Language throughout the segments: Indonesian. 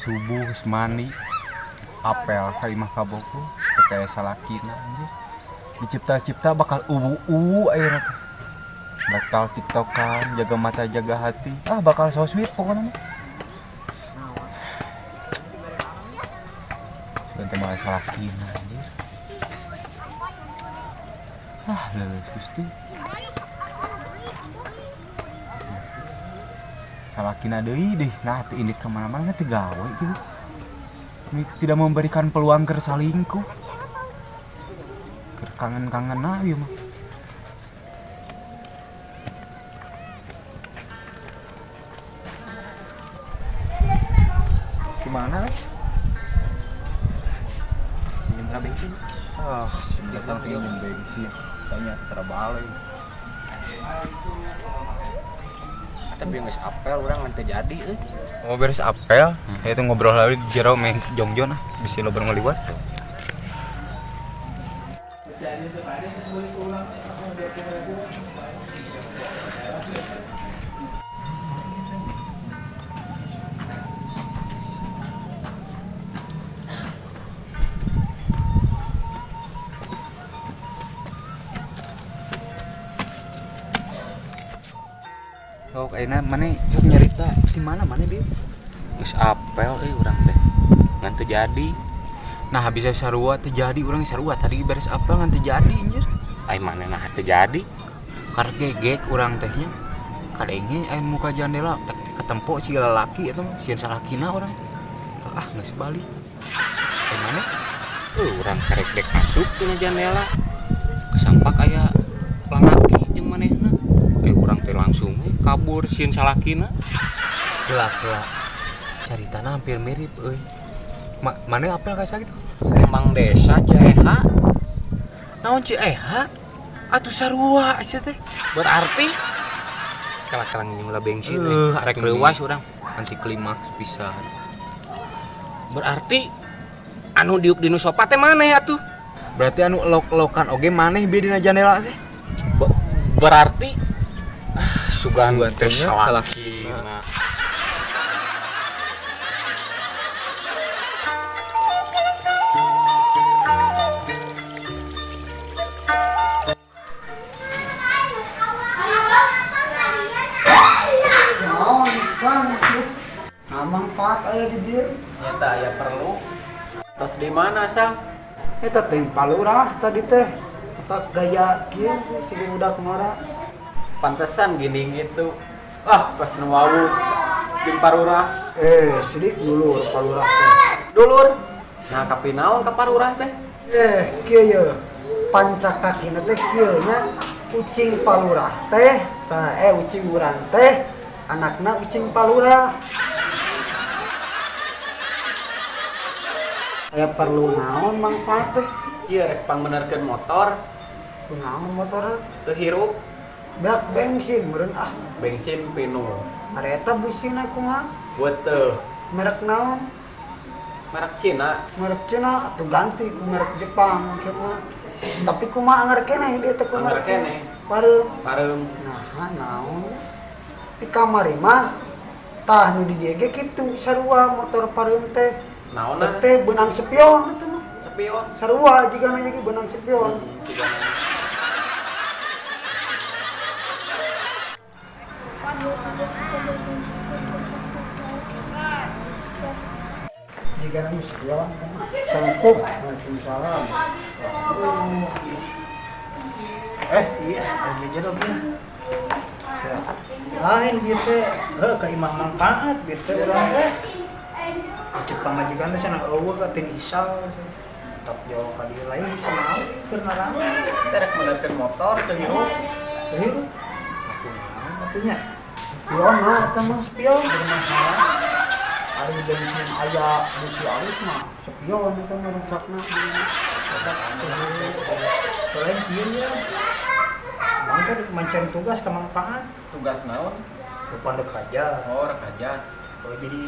subuh semani apel ka imah kaboku kayak salakina anjir dicipta-cipta bakal uwu ayeuna teh bakal tiktokan jaga mata jaga hati bakal so sweet pokoknya dan tema salakina anjir leuleus Gusti salakina deui deh nah teu indit ka mana-mana teu gawe gitu tidak memberikan peluang keur salingkuh keur kangen-kangen ieu mah gimana minjem ka bensin datang minjem bensin tanya terbalai tapi geus apel urang teh jadi mau beres apel itu ngobrol lagi di jero main jongjon bisa lo ngeliwat ayeuna mana sok nyarita di mana dia geus apel urang teh ngan teu jadi nah bisa sarua teu jadi urang sarua tadi beres apel ngan teu jadi anjir ai manehna teu jadi karek gegek urang tehnya kadenge aya muka jandela ketempo si lalaki eta mah sieun salakina urang geus balik ai maneh urang karek dek masuk tina jandela kesampak aya lalaki jeung manehna urang teh langsung kabur sieun salakina gelak caritana hampir mirip euy maneh apel ka sakitu emang desa Ceha naon Ceha atuh sarua sia teh berarti kalak-kalang jumlah bensin rek leuwas urang anti klimaks pisan berarti anu diuk dinu sofa teh maneh atuh berarti anu lok-lokan oge maneh bieu dina jandela teh berarti sugan teh salakina manfaat aya di dieu nyata aya perlu tos di mana sang eta teh palurah tadi teh eta gaya kieu si budak ngora pantesan gini gitu pas nu wau jeung parurah sidik dulur palurah teh dulur nah tapi naon ka parurah teh kieu ye pancakakina teh kieu nya ucing palurah teh ucing urang teh anakna ucing palurah aya perlu naon manfaat teh ieu rek pangbenerkeun motor naon motor teu hirup beak bensin meureun bensin pinu ari eta busina kumaha beuteuh merek naon merek Cina atuh ganti ku merek Jepang kieu tapi kumaha ngarekeneh ieu teh kumaha ngarekeneh pareum nah naon di kamari mah tah nu di dieu ge kitu sarua motor pareum teh naonna teh benang spion eta mah spion sarua jigana ge benang spion jigana spion Assalamualaikum Waalaikumsalam iya lagi jeruk ya lain gitu ke imah manfaat gitu orang teh Jepang majikan teh sana eueuh ka tin isal top jauh ka dieu lain bisa mau keur narang terek menerkeun motor teu hirup atunya spion mah eta mah spion bermasalah ari bensin aya busi alus mah spion eta mah rusakna selain kieu ya mangka mencari tugas ke manfaat tugas naon rupana kaja rek aja jadi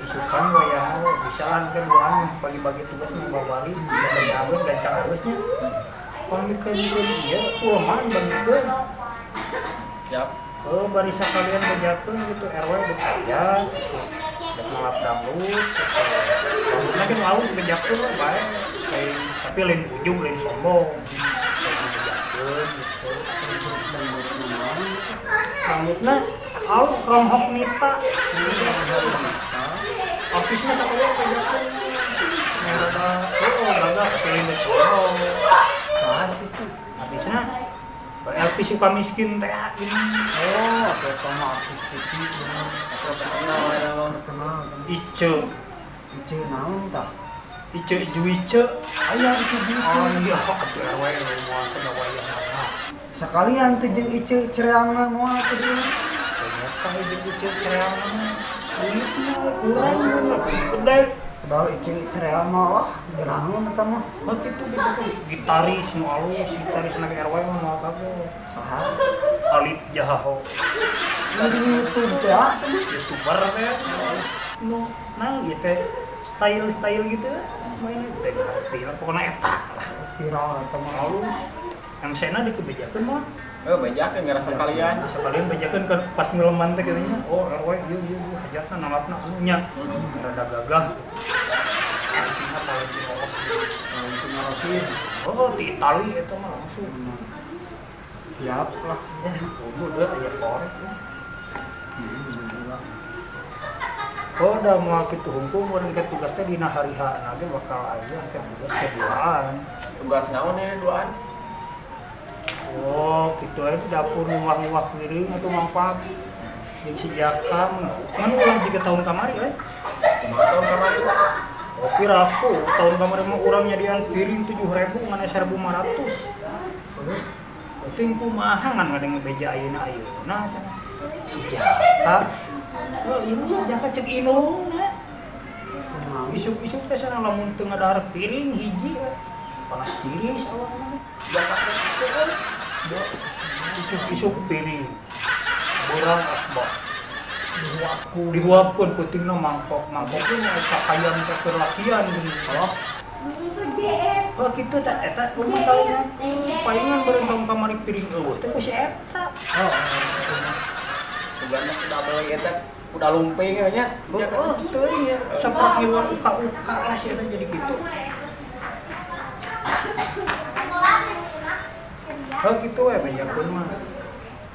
isukan wayah bisa kan bukan bagi-bagi tugas membawali bagi halus gancang halusnya kalau mikir dia man bagikeun siap barisan kalian bejakeun gitu RW bekerja ngelap dangdut dangdutnya kan lalu sebejakeun lah bae tapi lain ujung lain sombong sebejakeun gitu dangdutnya lalu ronghok nita artisnya sakalian sebejakeun rada tapi lain sombong artisnya LP suka miskin teh ini. Oh, atau sama artis TV profesional yang terkenal. Ice naon tah? Ice Juice. Aya Ice Juice. Oh iya, atuh RW moal sada wayang mah. Sakalian teh jeung Ice cereangna moal teh dia. Ternyata jeung Ice cereang mah. Duit mah kurang gede. Padahal Ice cereang mah wah, naon eta mah. Oh gitu gitaris nu alus, gitaris na RW mah moal kabeh. Saha? Alit Jahaho. Di YouTube teh ah. YouTuber teh. Nu nah gitu teh style gitu main teh ngerti lah pokona eta Viral eta mah. halus MC-na dikebejakeun mah Bejakeun ngerasa kalian. sekalian bejakeun kan pas ngeleman teh kieunya oh RW ieu hajatna nalapna nya rada gagah MC-na Valentino Rossi oh di Itali eta mah langsung Siap lah. udah aya korek ya. Oh, udah mau kitu hukum urang ke tugas teh dina hari-H ge bakal aya ke tugas keduaan. Tugas naon ya duaan? Oh, kitu aja dapur nguwah-nguwah piring atuh mangpak. Jeung si Jakam, kan ulah juga tahun kamari euy. Tahun kamari. Oh, piraku tahun kamari mah urang nyadian piring 7.000 ngan 1.500. Penting kumaha ngan ngadeng beja ayeuna ayeuna sana. Si Jaka oh ini saja cek inungna isuk-isuk teh sana lamun teu ngadahar piring hiji panas tiris awalna isuk-isuk piring borang asbak dihuapkeun peutingna mangkokna cakayan teh keur lakian geuning oh oh kitu tah eta umur tahunya palingan beurang kamari piring eueuh teh ku si eta oh Sebenarnya udah beli eta udah lumping nya. oh teu nya sapak ngiwar uka-uka lah sih eta jadi kitu oh gitu we bejakeun mah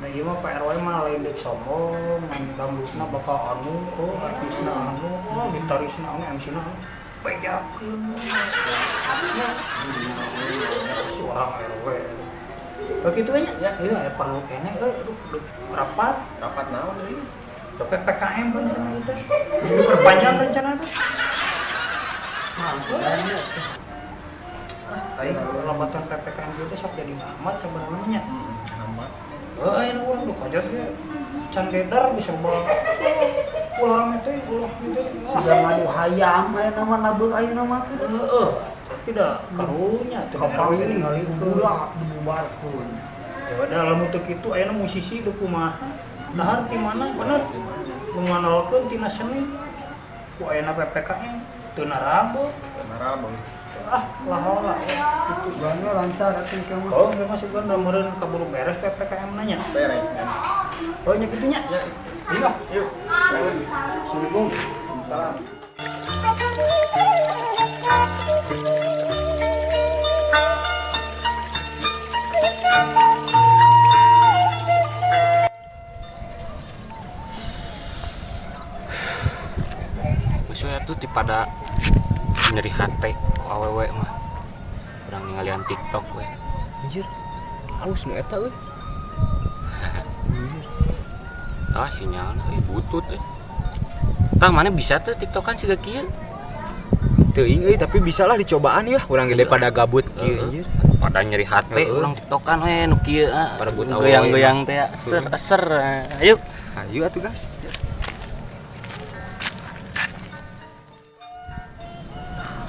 nah ieu mah Pak RW mah lain deuk sombong ngan dangdutna bakal anu oh artisna anu oh gitarisna anu MC-na anu bejakeun nya seorang RW oh gitu nya ya iya perlu kene aduh rapat naon deui? PPKM kan sana itu diperpanjang rencana itu Sudah kayak lambatan PPKM itu sok jadi amat sebenarnya Amat. ayo orang tuh kajar dia can gedar bisa bawa orang itu ulah gitu sudah ngadu hayam aya nama nabeuk ayeuna mah teh. tidak karunya tuh Kapawiri gula dibubarkeun. coba dalam untuk itu ayeuna musisi teu kumaha dahar di mana bener menganalkeun tina seni ku ayeuna PPKM teu narabo lah Itu gangnya lancar atuh ke mah. oh nggak masuk kan meureun kaburu beres PPKM nanya Beres kan. oh nya kitu nya iya Yuk. Assalamualaikum Salam. Maksudnya tuh pada nyeri hati ku awewe mah urang ningalian TikTok we Anjir. Halus nu eta euy. sinyalna butut tah mana bisa tuh TikTokan siga kieu Teuing euy tapi bisalah dicobaan ya. Urang gede pada gabut kieu anjir. pada nyeri hati urang TikTokan we nu kieu Pada buta goyang-goyang teh ser ayo Ayo atuh guys.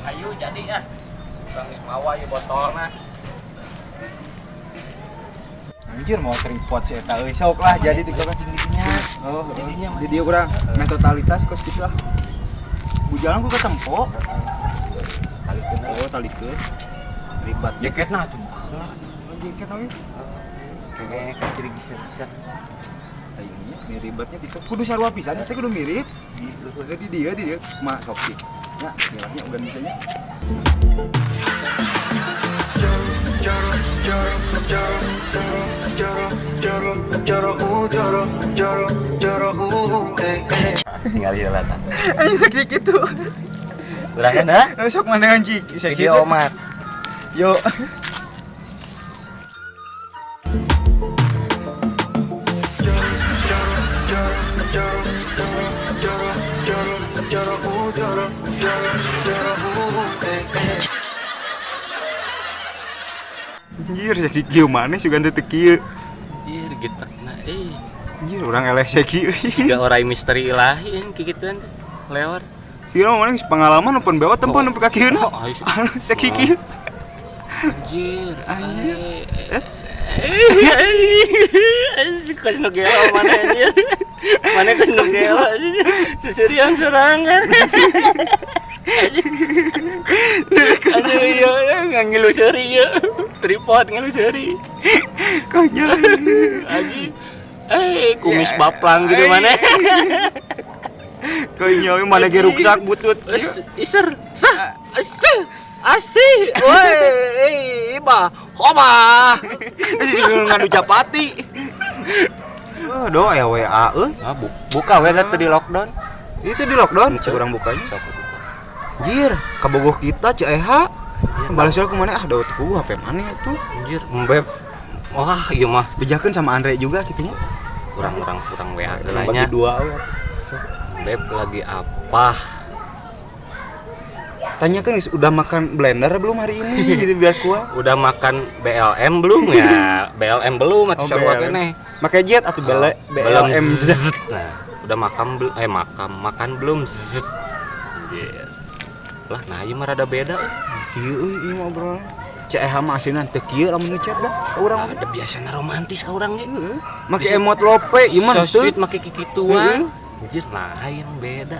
ayo jadi urang geus mawa ieu botolna Anjir mau tripod si eta euy. Sok lah jadi TikTok tinggi-tingginya. Oh, di dia urang main totalitas kos kitu lah. Bujalan ku ketempo. Talikeun. Ribet jaketna atuh jaket euy. kayaknya kan jadi geser-geser Aingnya miripnya itu kudu sarua pisan teh kudu mirip. Di dia mah sok sih. Nya nilainya udah bisanya. Tinggal heula tah. Aing seksi kitu. Urang na. Sok mandangan cik seksi. Video omat. Yo. Anjir seksi kieu maneh sugan teu kieu. Anjir getekna Anjir urang eleh seksi. Tiga orang misteri ilahi kikituan teh lewat. Sira maneh pengalaman pun bewot tempon nepi ka kieu. Oh, Seksi kieu. Anjir. Anjir. Kas nugelo mana anjir. Mana kas nugelo anjir. Seserian serangan. Anjir iya ngiluseri ya. Tripod ngiluseri. Konyol. Anjir. Kumis baplang gitu mana. Konyol mana ge ruksak butut. Iser. Sah. Asih, woi, iba, hoba. Masih ngadu capati. Oh, do ya WA euy. Buka we teh di lockdown. Itu di lockdown, cek urang bukanya. Sok buka. Anjir, kabogoh kita cek EH. Balasnya ku mana daud ku HP mana itu. Anjir, mbeb. Wah, ieu mah Bejakeun sama Andre juga kitu nya. kurang WA Bagi heulanya. dua we. Mbeb lagi apa? Tanyakan udah makan blender belum hari ini gitu biar kuat. Udah makan BLM belum ya? BLM belum atuh sarua BLM. keneh. Make jet atau Belum BLM zzz. Nah, udah makan belum zzz. Anjir. Lah, nah ieu mah rada beda. Kieu euy ieu mah obrolan. Cek EH mah asinan teu kieu lamun ngechat dah ka urang. Ada biasana romantis ka urang ge. Make emot lope ieu mah So teu. sweet make kikituan. Anjir, nah yang beda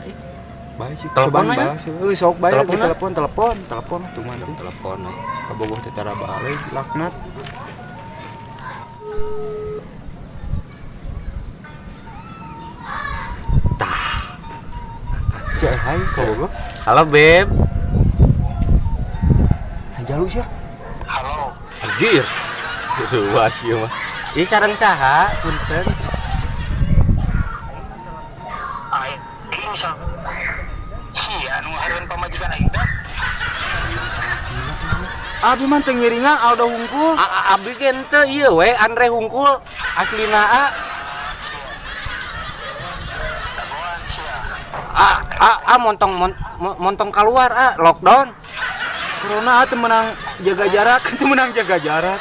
Bae sih. Telepon Cobaan aja. balas. Euy sok bae Telepon lah. telepon tuh mah teh. Telepon we. Kabogoh teh tara balik laknat. Tah. Cek hai kabogoh. Halo, Beb. Jaluk sia. Anjir. Luas ieu mah. Ieu sareng saha? Punten. Sia nu hareun pamajikan aing teh. Abi mah teu ngiringan Aldo hungkul. Abi ge henteu ieu we Andre hungkul aslina Dagoan sia. montong keluar lockdown. Corona teu menang jaga jarak, teu menang jaga jarak.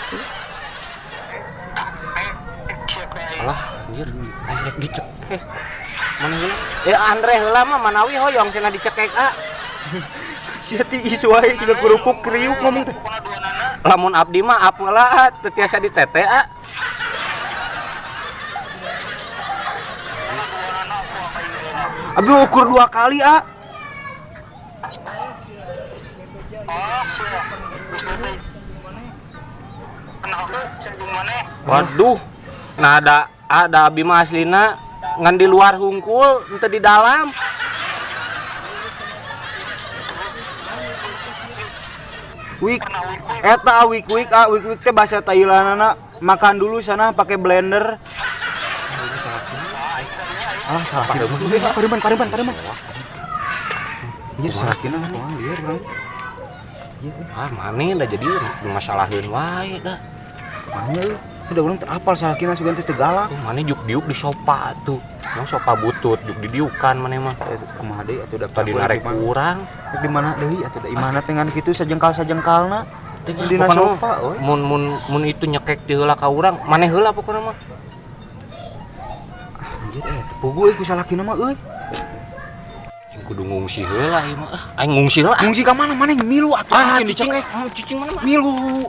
Siapa aing? Alah anjir, rek dicekek. Mana heula? Andre heula mah manawi hoyong cenah dicekek Sia ti isu wae juga kerupuk kriuk ngomong teh. Pokona duanana Lamun abdi mah ap heula teu tiasa ditete Abi ukur 2 kali oh sia. Geus teh. Kenal teh jeung maneh. Waduh. Nah ada abi mah aslina ngan di luar hungkul henteu di dalam. Wik eta wik teh bahasa Thailandna makan dulu sana pakai blender. Alah salah kira. Pareman. Anjir salah kira mah lieur urang. Maneh da jadi masalaheun wae da. Mana udah urang teu apal salah kira sugan teh galak. Maneh juk-diuk di sopa tuh. Mau sopa butut juk didiukan maneh mah. Kumaha deui atuh daftar Tadi narek kurang. di mana deui atuh da imana teh ngan kitu sajengkal-sajengkalna. Teh Dina pokona sopa euy. mun itu nyekek di heula ka urang, maneh heula pokona mah. Anjir pugu euy ku salakina mah euy. Kudu ngungsi heula ieu mah. Aing ngungsi heula. Ngungsi ka mana maneh milu atuh cicing dicekek. Cicing mana mah? Milu.